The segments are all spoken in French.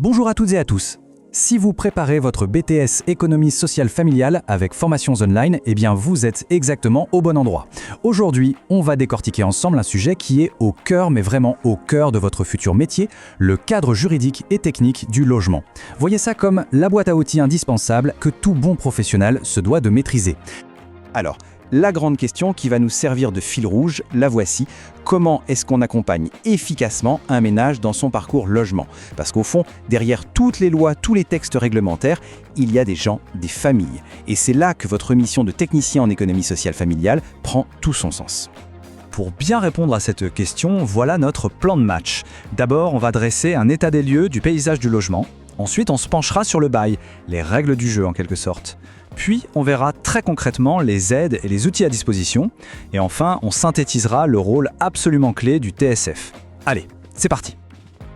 Bonjour à toutes et à tous. Si vous préparez votre BTS Économie sociale familiale avec Formations Online, eh bien vous êtes exactement au bon endroit. Aujourd'hui, on va décortiquer ensemble un sujet qui est au cœur, mais vraiment au cœur de votre futur métier, le cadre juridique et technique du logement. Voyez ça comme la boîte à outils indispensable que tout bon professionnel se doit de maîtriser. Alors, la grande question qui va nous servir de fil rouge, la voici. Comment est-ce qu'on accompagne efficacement un ménage dans son parcours logement? Parce qu'au fond, derrière toutes les lois, tous les textes réglementaires, il y a des gens, des familles. Et c'est là que votre mission de technicien en économie sociale familiale prend tout son sens. Pour bien répondre à cette question, voilà notre plan de match. D'abord, on va dresser un état des lieux du paysage du logement. Ensuite, on se penchera sur le bail, les règles du jeu en quelque sorte. Puis, on verra très concrètement les aides et les outils à disposition. Et enfin, on synthétisera le rôle absolument clé du TSF. Allez, c'est parti!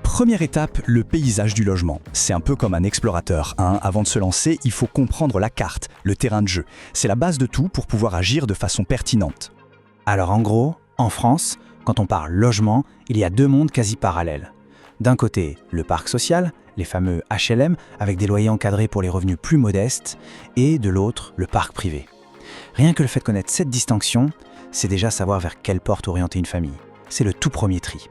Première étape, le paysage du logement. C'est un peu comme un explorateur. Avant de se lancer, il faut comprendre la carte, le terrain de jeu. C'est la base de tout pour pouvoir agir de façon pertinente. Alors en gros, en France, quand on parle logement, il y a deux mondes quasi parallèles. D'un côté, le parc social, les fameux HLM, avec des loyers encadrés pour les revenus plus modestes, et de l'autre, le parc privé. Rien que le fait de connaître cette distinction, c'est déjà savoir vers quelle porte orienter une famille. C'est le tout premier tri.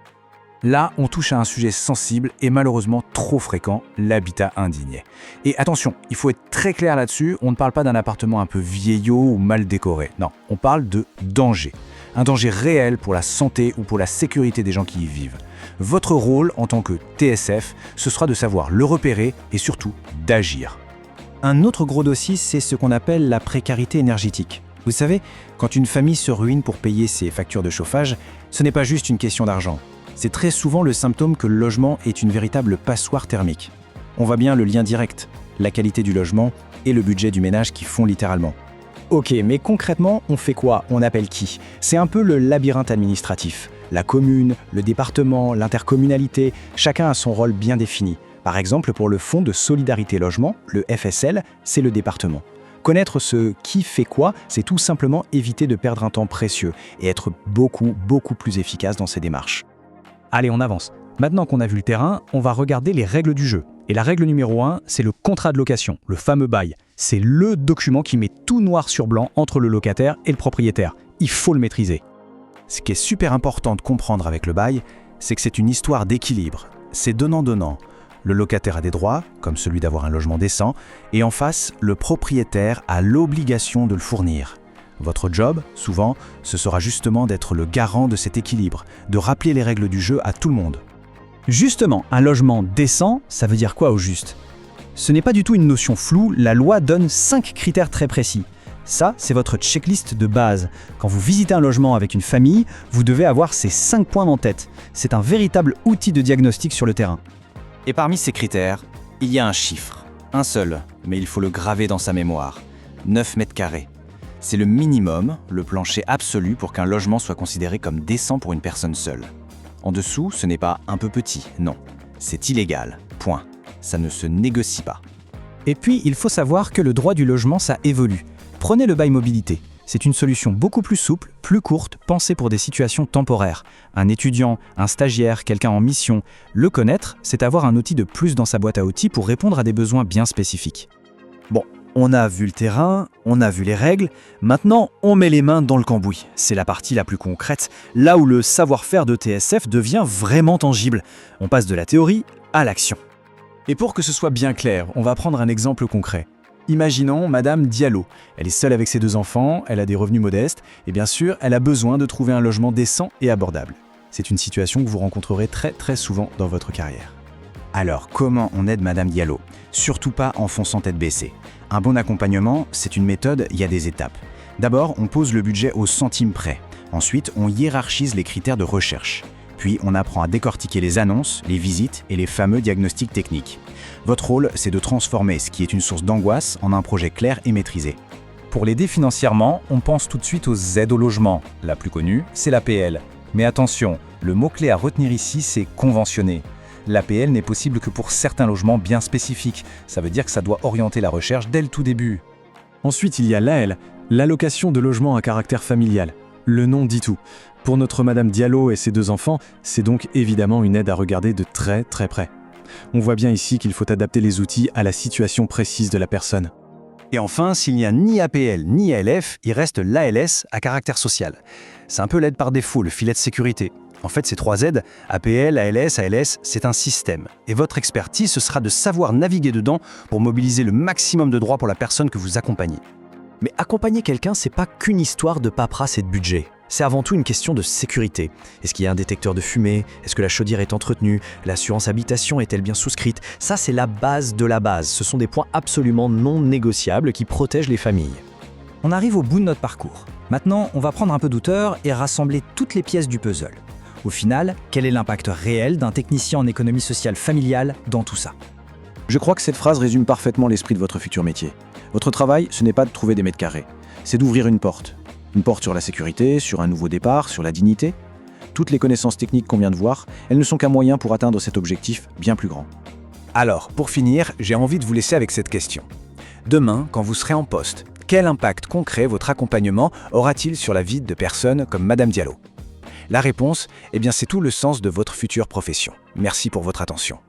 Là, on touche à un sujet sensible et malheureusement trop fréquent, l'habitat indigne. Et attention, il faut être très clair là-dessus, on ne parle pas d'un appartement un peu vieillot ou mal décoré. Non, on parle de danger. Un danger réel pour la santé ou pour la sécurité des gens qui y vivent. Votre rôle en tant que TSF, ce sera de savoir le repérer et surtout d'agir. Un autre gros dossier, c'est ce qu'on appelle la précarité énergétique. Vous savez, quand une famille se ruine pour payer ses factures de chauffage, ce n'est pas juste une question d'argent. C'est très souvent le symptôme que le logement est une véritable passoire thermique. On voit bien le lien direct, la qualité du logement et le budget du ménage qui font littéralement. Ok, mais concrètement, on fait quoi? On appelle qui? C'est un peu le labyrinthe administratif. La commune, le département, l'intercommunalité, chacun a son rôle bien défini. Par exemple, pour le Fonds de solidarité logement, le FSL, c'est le département. Connaître ce qui fait quoi, c'est tout simplement éviter de perdre un temps précieux et être beaucoup plus efficace dans ses démarches. Allez, on avance. Maintenant qu'on a vu le terrain, on va regarder les règles du jeu. Et la règle numéro 1, c'est le contrat de location, le fameux bail. C'est le document qui met tout noir sur blanc entre le locataire et le propriétaire. Il faut le maîtriser. Ce qui est super important de comprendre avec le bail, c'est que c'est une histoire d'équilibre. C'est donnant-donnant. Le locataire a des droits, comme celui d'avoir un logement décent, et en face, le propriétaire a l'obligation de le fournir. Votre job, souvent, ce sera justement d'être le garant de cet équilibre, de rappeler les règles du jeu à tout le monde. Justement, un logement décent, ça veut dire quoi au juste? Ce n'est pas du tout une notion floue, la loi donne 5 critères très précis. Ça, c'est votre checklist de base. Quand vous visitez un logement avec une famille, vous devez avoir ces 5 points en tête. C'est un véritable outil de diagnostic sur le terrain. Et parmi ces critères, il y a un chiffre. Un seul, mais il faut le graver dans sa mémoire. 9 mètres carrés. C'est le minimum, le plancher absolu pour qu'un logement soit considéré comme décent pour une personne seule. En dessous, ce n'est pas un peu petit, non. C'est illégal, point. Ça ne se négocie pas. Et puis, il faut savoir que le droit du logement, ça évolue. Prenez le bail mobilité. C'est une solution beaucoup plus souple, plus courte, pensée pour des situations temporaires. Un étudiant, un stagiaire, quelqu'un en mission. Le connaître, c'est avoir un outil de plus dans sa boîte à outils pour répondre à des besoins bien spécifiques. Bon, on a vu le terrain, on a vu les règles, maintenant on met les mains dans le cambouis. C'est la partie la plus concrète, là où le savoir-faire de TSF devient vraiment tangible. On passe de la théorie à l'action. Et pour que ce soit bien clair, on va prendre un exemple concret. Imaginons Madame Diallo. Elle est seule avec ses 2 enfants, elle a des revenus modestes, et bien sûr, elle a besoin de trouver un logement décent et abordable. C'est une situation que vous rencontrerez très souvent dans votre carrière. Alors, comment on aide Madame Diallo? Surtout pas en fonçant tête baissée. Un bon accompagnement, c'est une méthode, il y a des étapes. D'abord, on pose le budget au centime près. Ensuite, on hiérarchise les critères de recherche. Puis, on apprend à décortiquer les annonces, les visites et les fameux diagnostics techniques. Votre rôle, c'est de transformer ce qui est une source d'angoisse en un projet clair et maîtrisé. Pour l'aider financièrement, on pense tout de suite aux aides au logement. La plus connue, c'est l'APL. Mais attention, le mot-clé à retenir ici, c'est conventionné. L'APL n'est possible que pour certains logements bien spécifiques. Ça veut dire que ça doit orienter la recherche dès le tout début. Ensuite, il y a l'AL, l'allocation de logement à caractère familial. Le nom dit tout. Pour notre Madame Diallo et ses 2 enfants, c'est donc évidemment une aide à regarder de très près. On voit bien ici qu'il faut adapter les outils à la situation précise de la personne. Et enfin, s'il n'y a ni APL ni ALF, il reste l'ALS à caractère social. C'est un peu l'aide par défaut, le filet de sécurité. En fait, ces 3 aides, APL, ALS, ALS, c'est un système. Et votre expertise, ce sera de savoir naviguer dedans pour mobiliser le maximum de droits pour la personne que vous accompagnez. Mais accompagner quelqu'un, c'est pas qu'une histoire de paperasse et de budget. C'est avant tout une question de sécurité. Est-ce qu'il y a un détecteur de fumée? Est-ce que la chaudière est entretenue? L'assurance habitation est-elle bien souscrite? Ça, c'est la base de la base. Ce sont des points absolument non négociables qui protègent les familles. On arrive au bout de notre parcours. Maintenant, on va prendre un peu d'auteur et rassembler toutes les pièces du puzzle. Au final, quel est l'impact réel d'un technicien en économie sociale familiale dans tout ça? Je crois que cette phrase résume parfaitement l'esprit de votre futur métier. Votre travail, ce n'est pas de trouver des mètres carrés, c'est d'ouvrir une porte. Une porte sur la sécurité, sur un nouveau départ, sur la dignité. Toutes les connaissances techniques qu'on vient de voir, elles ne sont qu'un moyen pour atteindre cet objectif bien plus grand. Alors, pour finir, j'ai envie de vous laisser avec cette question. Demain, quand vous serez en poste, quel impact concret votre accompagnement aura-t-il sur la vie de personnes comme Madame Diallo? La réponse, c'est tout le sens de votre future profession. Merci pour votre attention.